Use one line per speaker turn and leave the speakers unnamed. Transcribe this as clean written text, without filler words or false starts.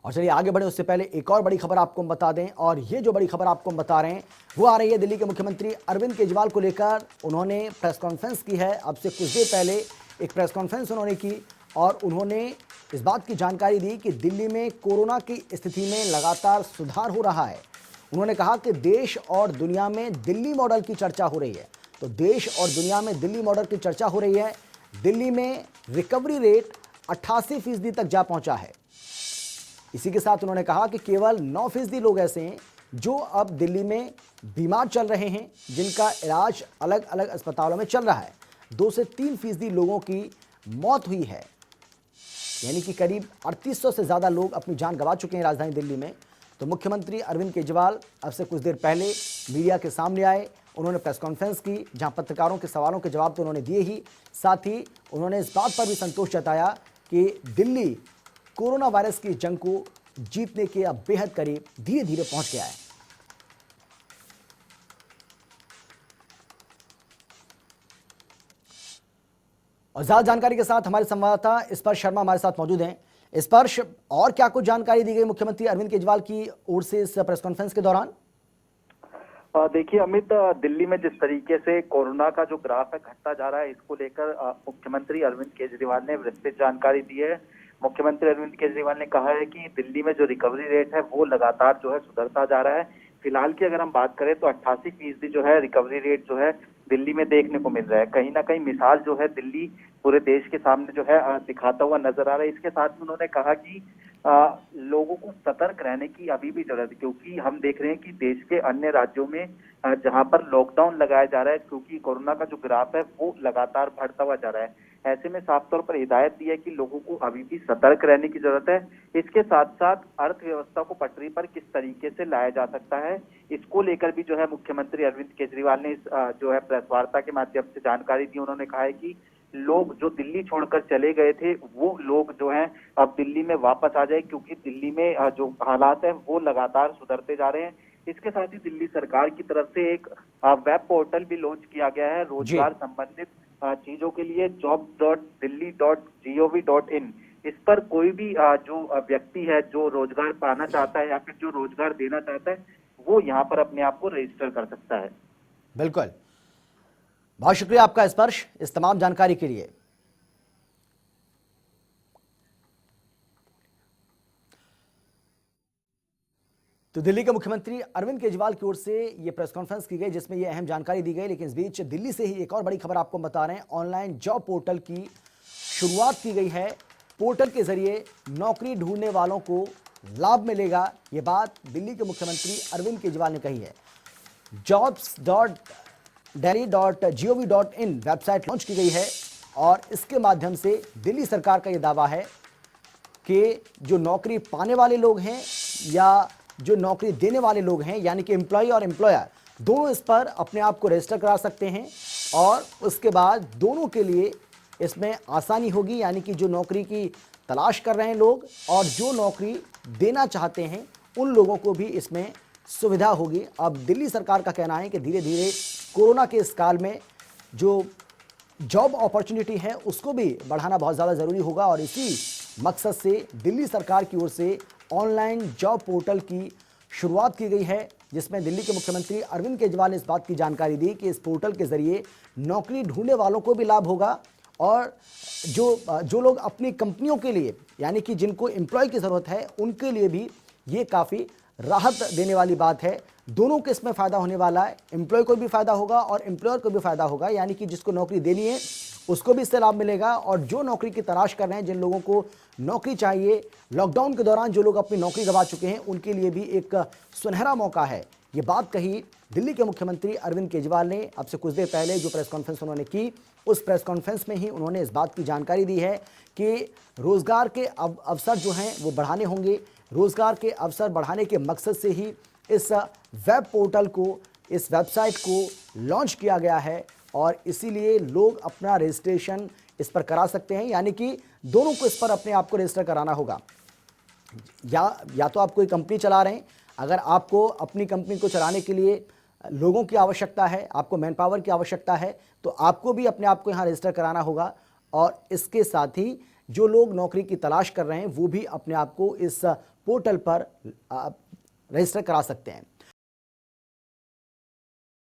और चलिए आगे बढ़े उससे पहले एक और बड़ी खबर आपको हम बता दें, और ये जो बड़ी खबर आपको हम बता रहे हैं वो आ रही है दिल्ली के मुख्यमंत्री अरविंद केजरीवाल को लेकर। उन्होंने प्रेस कॉन्फ्रेंस की है, अब से कुछ देर पहले एक प्रेस कॉन्फ्रेंस उन्होंने की और उन्होंने इस बात की जानकारी दी कि दिल्ली में कोरोना की स्थिति में लगातार सुधार हो रहा है। उन्होंने कहा कि देश और दुनिया में दिल्ली मॉडल की चर्चा हो रही है। तो देश और दुनिया में दिल्ली मॉडल की चर्चा हो रही है। दिल्ली में रिकवरी रेट 88% तक जा पहुंचा है। इसी के साथ उन्होंने कहा कि केवल 9% लोग ऐसे हैं जो अब दिल्ली में बीमार चल रहे हैं, जिनका इलाज अलग अलग अस्पतालों में चल रहा है। 2 से 3% लोगों की मौत हुई है, यानी कि करीब 3800 से ज़्यादा लोग अपनी जान गंवा चुके हैं राजधानी दिल्ली में। तो मुख्यमंत्री अरविंद केजरीवाल अब से कुछ देर पहले मीडिया के सामने आए। उन्होंने प्रेस कॉन्फ्रेंस की, जहां पत्रकारों के सवालों के जवाब तो उन्होंने दिए ही, साथ ही उन्होंने इस बात पर भी संतोष जताया कि दिल्ली कोरोना वायरस की जंग को जीतने के अब बेहद करीब धीरे धीरे पहुंच गया है। और ज्यादा जानकारी के साथ हमारे संवाददाता स्पर्श शर्मा हमारे साथ मौजूद हैं। स्पर्श, और क्या कुछ जानकारी दी गई मुख्यमंत्री अरविंद केजरीवाल की ओर से इस प्रेस कॉन्फ्रेंस के दौरान?
देखिए अमित, दिल्ली में जिस तरीके से कोरोना का जो ग्राफ है घटता जा रहा है, इसको लेकर मुख्यमंत्री अरविंद केजरीवाल ने विस्तृत जानकारी दी है। मुख्यमंत्री अरविंद केजरीवाल ने कहा है कि दिल्ली में जो रिकवरी रेट है वो लगातार जो है सुधरता जा रहा है। फिलहाल की अगर हम बात करें तो 88% जो है रिकवरी रेट जो है दिल्ली में देखने को मिल रहा है। कहीं ना कहीं मिसाल जो है दिल्ली पूरे देश के सामने जो है दिखाता हुआ नजर आ रहा है। इसके साथ में उन्होंने कहा कि लोगों को सतर्क रहने की अभी भी जरूरत है, क्योंकि हम देख रहे हैं कि देश के अन्य राज्यों में जहां पर लॉकडाउन लगाया जा रहा है, क्योंकि कोरोना का जो ग्राफ है वो लगातार बढ़ता हुआ जा रहा है। ऐसे में साफ तौर पर हिदायत दी है कि लोगों को अभी भी सतर्क रहने की जरूरत है। इसके साथ साथ अर्थव्यवस्था को पटरी पर किस तरीके से लाया जा सकता है, इसको लेकर भी जो है मुख्यमंत्री अरविंद केजरीवाल ने जो है प्रेस वार्ता के माध्यम से जानकारी दी। उन्होंने कहा है कि लोग जो दिल्ली छोड़कर चले गए थे वो लोग जो हैं अब दिल्ली में वापस आ जाए, क्योंकि दिल्ली में जो हालात है वो लगातार सुधरते जा रहे हैं। इसके साथ ही दिल्ली सरकार की तरफ से एक वेब पोर्टल भी लॉन्च किया गया है रोजगार संबंधित चीजों के लिए, job.delhi.gov.in। इस पर कोई भी जो व्यक्ति है जो रोजगार पाना चाहता है या फिर जो रोजगार देना चाहता है वो यहाँ पर अपने आप को रजिस्टर कर सकता है।
बिल्कुल, बहुत शुक्रिया आपका स्पर्श इस तमाम जानकारी के लिए। तो दिल्ली के मुख्यमंत्री अरविंद केजरीवाल की ओर से ये प्रेस कॉन्फ्रेंस की गई, जिसमें ये अहम जानकारी दी गई। लेकिन इस बीच दिल्ली से ही एक और बड़ी खबर आपको बता रहे हैं। ऑनलाइन जॉब पोर्टल की शुरुआत की गई है। पोर्टल के जरिए नौकरी ढूंढने वालों को लाभ मिलेगा, ये बात दिल्ली के मुख्यमंत्री अरविंद केजरीवाल ने कही है। jobs.delhi.gov.in वेबसाइट लॉन्च की गई है और इसके माध्यम से दिल्ली सरकार का यह दावा है कि जो नौकरी पाने वाले लोग हैं या जो नौकरी देने वाले लोग हैं, यानी कि एम्प्लॉय और एम्प्लॉयर, दोनों इस पर अपने आप को रजिस्टर करा सकते हैं और उसके बाद दोनों के लिए इसमें आसानी होगी। यानी कि जो नौकरी की तलाश कर रहे हैं लोग और जो नौकरी देना चाहते हैं उन लोगों को भी इसमें सुविधा होगी। अब दिल्ली सरकार का कहना है कि धीरे धीरे कोरोना के इस काल में जो जॉब अपॉर्चुनिटी है उसको भी बढ़ाना बहुत ज़्यादा ज़रूरी होगा और इसी मकसद से दिल्ली सरकार की ओर से ऑनलाइन जॉब पोर्टल की शुरुआत की गई है, जिसमें दिल्ली के मुख्यमंत्री अरविंद केजरीवाल ने इस बात की जानकारी दी कि इस पोर्टल के जरिए नौकरी ढूंढने वालों को भी लाभ होगा और जो लोग अपनी कंपनियों के लिए, यानी कि जिनको एम्प्लॉय की ज़रूरत है, उनके लिए भी ये काफ़ी राहत देने वाली बात है। दोनों को इसमें फ़ायदा होने वाला है, एम्प्लॉय को भी फ़ायदा होगा और एम्प्लॉयर को भी फ़ायदा होगा। यानी कि जिसको नौकरी देनी है उसको भी इससे लाभ मिलेगा और जो नौकरी की तलाश कर रहे हैं, जिन लोगों को नौकरी चाहिए, लॉकडाउन के दौरान जो लोग अपनी नौकरी गंवा चुके हैं, उनके लिए भी एक सुनहरा मौका है। ये बात कही दिल्ली के मुख्यमंत्री अरविंद केजरीवाल ने अब से कुछ देर पहले जो प्रेस कॉन्फ्रेंस उन्होंने की, उस प्रेस कॉन्फ्रेंस में ही उन्होंने इस बात की जानकारी दी है कि रोज़गार के अवसर जो हैं वो बढ़ाने होंगे। रोज़गार के अवसर बढ़ाने के मकसद से ही इस वेब पोर्टल को, इस वेबसाइट को लॉन्च किया गया है और इसीलिए लोग अपना रजिस्ट्रेशन इस पर करा सकते हैं। यानी कि दोनों को इस पर अपने आप को रजिस्टर कराना होगा। या तो आप कोई कंपनी चला रहे हैं, अगर आपको अपनी कंपनी को चलाने के लिए लोगों की आवश्यकता है, आपको मैन पावर की आवश्यकता है, तो आपको भी अपने आप को यहाँ रजिस्टर कराना होगा और इसके साथ ही जो लोग नौकरी की तलाश कर रहे हैं वो भी अपने आप को इस पोर्टल पर रजिस्टर करा सकते हैं।